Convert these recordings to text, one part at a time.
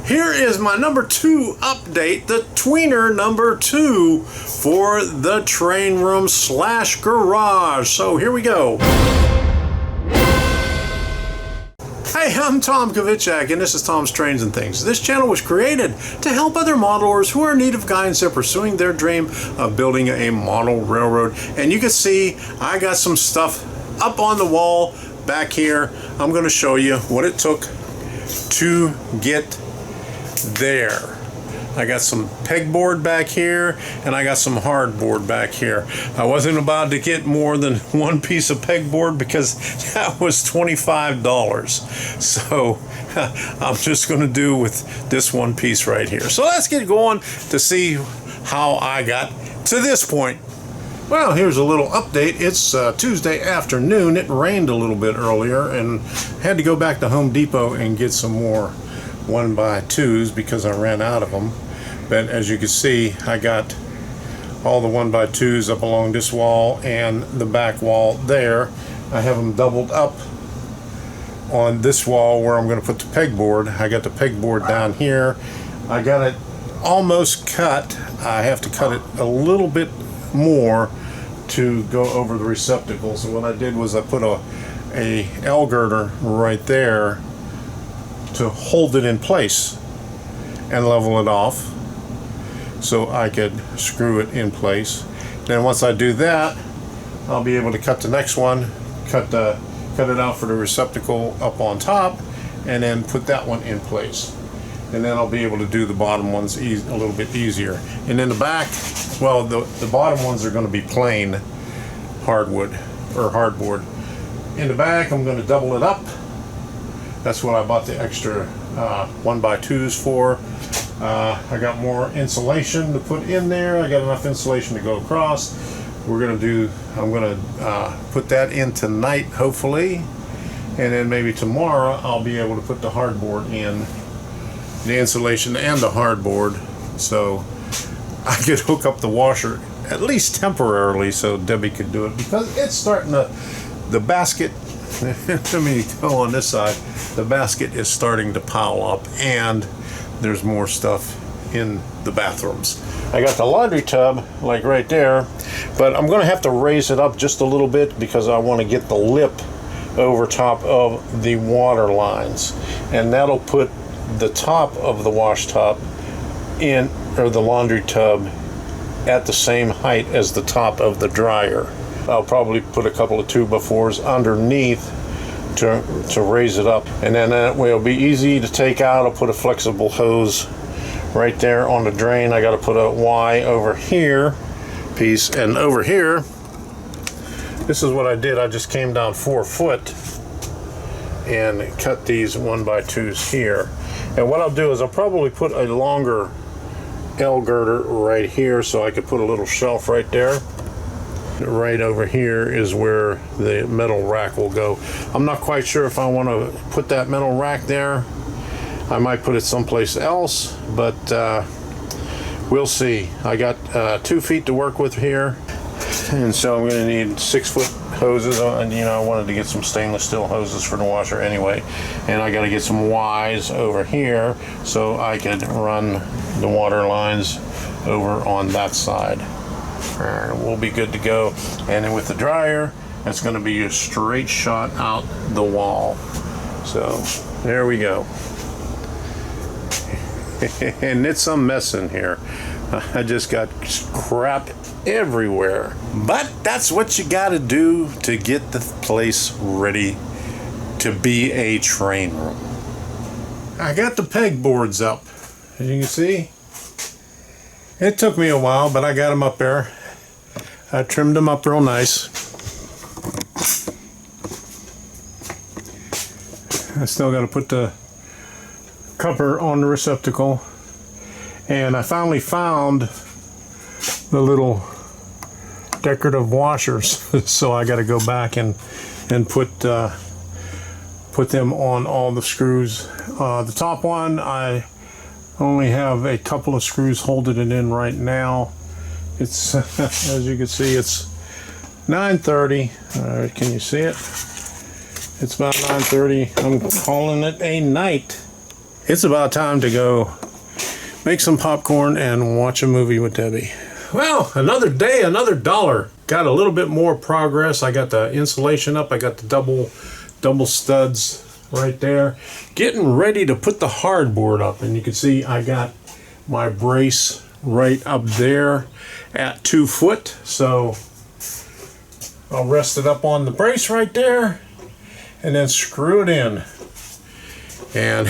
Here is my number 2 update, the tweener number 2 for the train room / garage. So here we go. Hey, I'm Tom Kovichak, and this is Tom's Trains and Things. This channel was created to help other modelers who are in need of guidance in pursuing their dream of building a model railroad. And you can see I got some stuff up on the wall back here. I'm going to show you what it took to get there. I got some pegboard back here, and I got some hardboard back here. I wasn't about to get more than one piece of pegboard because that was $25. So I'm just going to do with this one piece right here. So let's get going to see how I got to this point. Well, here's a little update. It's Tuesday afternoon. It rained a little bit earlier and had to go back to Home Depot and get some more 1x2s because I ran out of them. But as you can see, I got all the 1x2s up along this wall and the back wall there. I have them doubled up on this wall where I'm going to put the pegboard. I got the pegboard down here. I got it almost cut. I have to cut it a little bit more to go over the receptacle. So what I did was I put a L girder right there to hold it in place and level it off so I could screw it in place. Then once I do that, I'll be able to cut the next one, cut it out for the receptacle up on top, and then put that one in place. And then I'll be able to do the bottom ones a little bit easier. And in the back, well, the bottom ones are going to be plain hardwood or hardboard. In the back, I'm going to double it up. That's what I bought the extra 1x2s for. I got more insulation to put in there. I got enough insulation to go across. I'm going to put that in tonight, hopefully. And then maybe tomorrow I'll be able to put the hardboard in, the insulation and the hardboard, so I could hook up the washer at least temporarily so Debbie could do it, because it's starting to, the basket, let me go on this side, the basket is starting to pile up and there's more stuff in the bathrooms. I got the laundry tub like right there, but I'm going to have to raise it up just a little bit because I want to get the lip over top of the water lines, and that'll put the top of the wash tub in, or the laundry tub, at the same height as the top of the dryer. I'll probably put a couple of 2x4s underneath to raise it up, and then that way it'll be easy to take out. I'll put a flexible hose right there on the drain. I got to put a Y over here piece, and over here, this is what I did. I just came down 4 foot and cut these 1x2s here. And what I'll do is I'll probably put a longer L girder right here so I could put a little shelf right there. Right over here is where the metal rack will go. I'm not quite sure if I want to put that metal rack there. I might put it someplace else, but we'll see. I got 2 feet to work with here, and so I'm going to need 6-foot hoses. And you know, I wanted to get some stainless steel hoses for the washer anyway, and I got to get some Ys over here so I could run the water lines over on that side. We'll be good to go. And then with the dryer, it's going to be a straight shot out the wall. So there we go. And it's a mess in here. I just got crap everywhere. But that's what you got to do to get the place ready to be a train room. I got the pegboards up, as you can see. It took me a while, but I got them up there. I trimmed them up real nice. I still got to put the cover on the receptacle, and I finally found the little decorative washers. So I got to go back and put them on all the screws. The top one, I only have a couple of screws holding it in right now. It's as you can see, it's 9:30. Can you see it? It's about 9:30. I'm calling it a night. It's about time to go make some popcorn and watch a movie with Debbie. Well, another day, another dollar. Got a little bit more progress. I got the insulation up. I got the double studs right there. Getting ready to put the hardboard up. And you can see I got my brace right up there at 2 foot. So I'll rest it up on the brace right there and then screw it in. And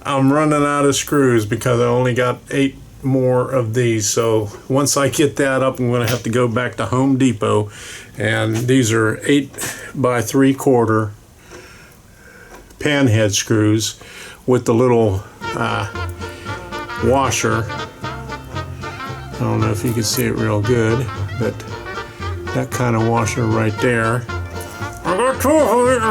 I'm running out of screws because I only got 8 more of these. So once I get that up, I'm going to have to go back to Home Depot. And these are 8 by 3/4 pan head screws with the little washer. I don't know if you can see it real good, but that kind of washer right there. I got 2 of it.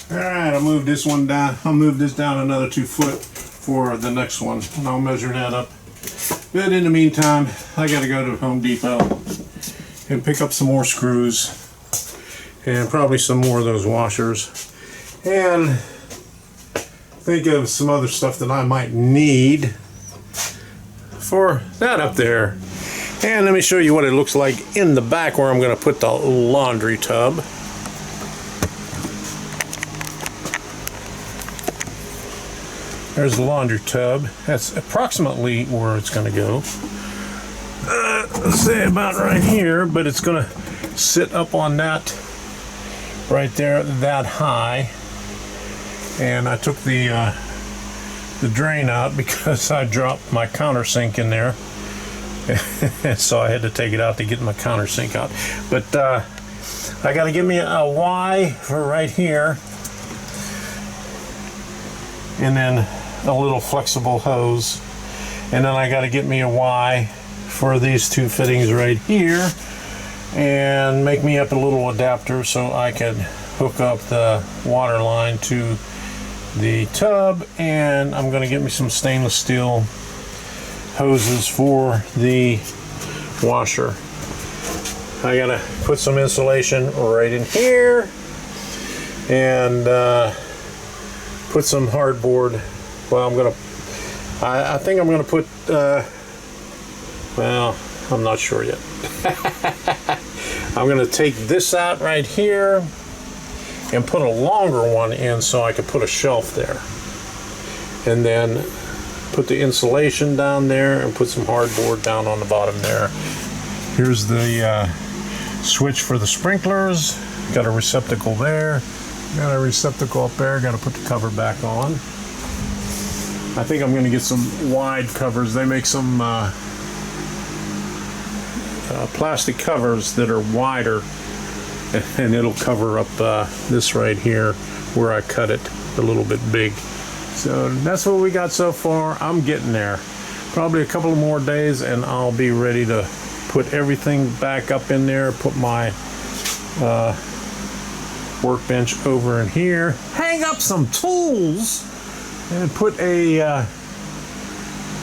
Alright, I'll move this one down. I'll move this down another 2 foot for the next one, and I'll measure that up. But in the meantime, I gotta go to Home Depot and pick up some more screws and probably some more of those washers and think of some other stuff that I might need for that up there. And let me show you what it looks like in the back where I'm going to put the laundry tub. There's the laundry tub. That's approximately where it's going to go. Let's say about right here, but it's going to sit up on that right there, that high. And I took the drain out because I dropped my countersink in there. So I had to take it out to get my countersink out. But I got to give me a Y for right here. And then a little flexible hose, and then I got to get me a Y for these 2 fittings right here, and make me up a little adapter so I can hook up the water line to the tub. And I'm going to get me some stainless steel hoses for the washer. I got to put some insulation right in here and put some hardboard. Well, I think I'm gonna put, well, I'm not sure yet. I'm gonna take this out right here and put a longer one in so I could put a shelf there. And then put the insulation down there and put some hardboard down on the bottom there. Here's the switch for the sprinklers. Got a receptacle there. Got a receptacle up there. Got to put the cover back on. I think I'm going to get some wide covers. They make some plastic covers that are wider, and it'll cover up this right here where I cut it a little bit big. So that's what we got so far. I'm getting there. Probably a couple of more days and I'll be ready to put everything back up in there, put my workbench over in here, hang up some tools, and put a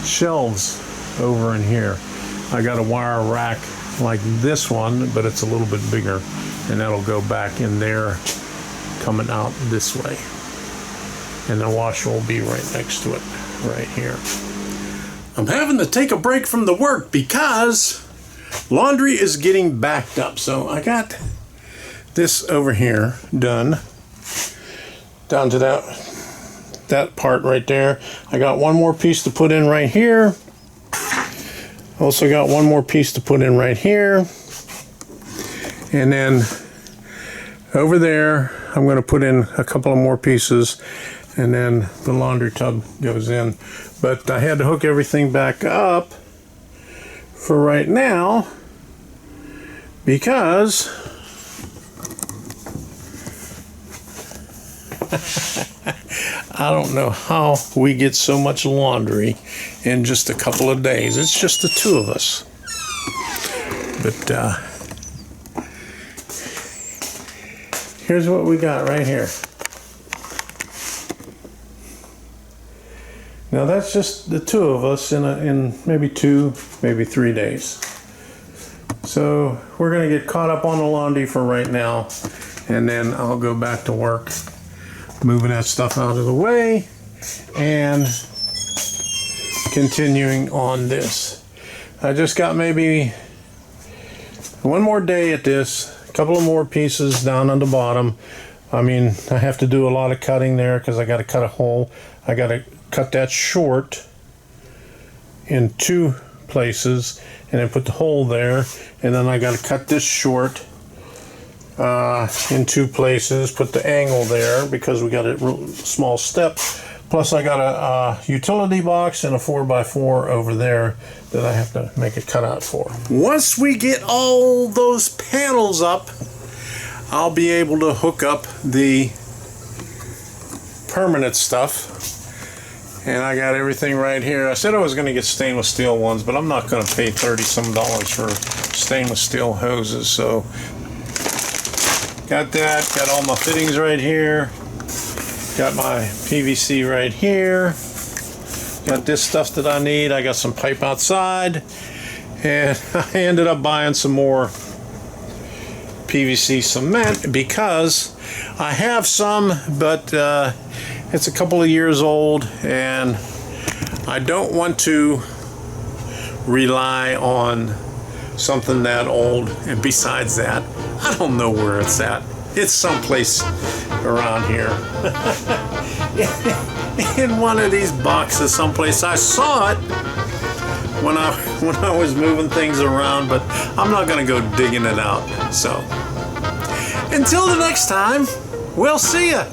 shelves over in here. I got a wire rack like this one, but it's a little bit bigger, and that'll go back in there, coming out this way. And the washer will be right next to it, right here. I'm having to take a break from the work because laundry is getting backed up. So I got this over here done, down to that part right there. I got one more piece to put in right here. Also got one more piece to put in right here. And then over there, I'm going to put in a couple of more pieces, and then the laundry tub goes in. But I had to hook everything back up for right now because I don't know how we get so much laundry in just a couple of days. It's just the two of us. But here's what we got right here. Now that's just the two of us in maybe 2, maybe 3 days. So we're gonna get caught up on the laundry for right now, and then I'll go back to work, moving that stuff out of the way and continuing on this. I just got maybe one more day at this, a couple of more pieces down on the bottom. I mean, I have to do a lot of cutting there because I got to cut a hole. I got to cut that short in 2 places and then put the hole there, and then I got to cut this short in 2 places, put the angle there because we got a real small step. Plus I got a utility box and a 4x4 over there that I have to make a cutout for. Once we get all those panels up, I'll be able to hook up the permanent stuff. And I got everything right here. I said I was going to get stainless steel ones, but I'm not going to pay $30-some for stainless steel hoses. So got that, got all my fittings right here, got my PVC right here, got this stuff that I need. I got some pipe outside, and I ended up buying some more PVC cement because I have some, but it's a couple of years old and I don't want to rely on something that old. And besides that, I don't know where it's at. It's someplace around here. In one of these boxes someplace. I saw it when I was moving things around, but I'm not going to go digging it out. So until the next time, we'll see ya.